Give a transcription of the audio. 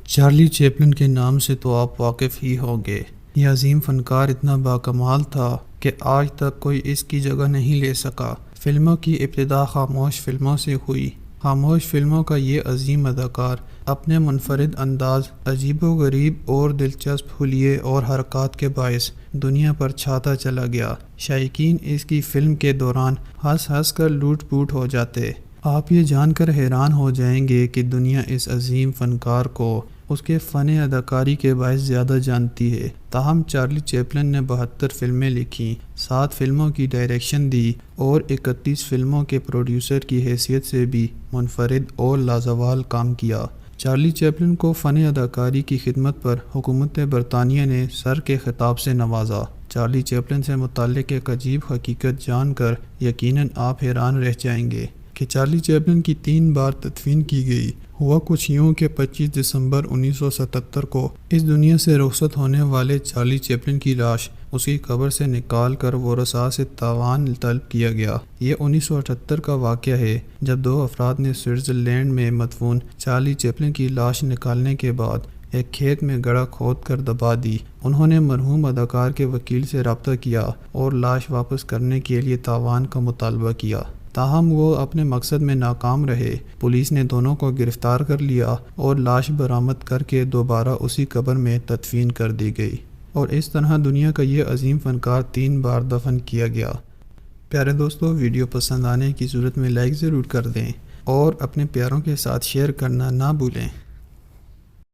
Charlie Chaplin کے نام سے تو آپ واقف ہی ہوں گے۔ یہ عظیم فنکار اتنا باکمال تھا کہ آج تک کوئی اس کی جگہ نہیں لے سکا۔ فلموں کی ابتدا خاموش فلموں سے ہوئی۔ خاموش فلموں کا یہ عظیم اداکار اپنے منفرد انداز، عجیب و غریب اور دلچسپ حلیے اور حرکات کے باعث دنیا پر چھاتا چلا گیا۔ شائقین اس کی فلم کے دوران ہنس ہنس کر لوٹ پوٹ ہو جاتے۔ آپ یہ جان کر حیران ہو جائیں گے کہ دنیا اس عظیم فنکار کو اس کے فن اداکاری کے باعث زیادہ جانتی ہے۔ تاہم چارلی چیپلن نے 72 فلمیں لکھیں، 7 فلموں کی ڈائریکشن دی اور 31 فلموں کے پروڈیوسر کی حیثیت سے بھی منفرد اور لازوال کام کیا۔ چارلی چیپلن کو فن اداکاری کی خدمت پر حکومت برطانیہ نے سر کے خطاب سے نوازا۔ چارلی چیپلن سے متعلق ایک عجیب حقیقت جان کر یقیناً آپ حیران رہ جائیں گے کہ چارلی چیپلن کی 3 بار تدفین کی گئی۔ ہوا کچھ یوں کہ 25 دسمبر 1977 کو اس دنیا سے رخصت ہونے والے چارلی چیپلن کی لاش اس کی قبر سے نکال کر ورثاء سے تاوان طلب کیا گیا۔ یہ 1978 کا واقعہ ہے جب 2 افراد نے سوئٹزرلینڈ میں مدفون چارلی چیپلن کی لاش نکالنے کے بعد ایک کھیت میں گڑھا کھود کر دبا دی۔ انہوں نے مرحوم اداکار کے وکیل سے رابطہ کیا اور لاش واپس کرنے کے لیے تاوان کا مطالبہ کیا، تاہم وہ اپنے مقصد میں ناکام رہے۔ پولیس نے دونوں کو گرفتار کر لیا اور لاش برآمد کر کے دوبارہ اسی قبر میں تدفین کر دی گئی، اور اس طرح دنیا کا یہ عظیم فنکار 3 بار دفن کیا گیا۔ پیارے دوستو، ویڈیو پسند آنے کی صورت میں لائک ضرور کر دیں اور اپنے پیاروں کے ساتھ شیئر کرنا نہ بھولیں۔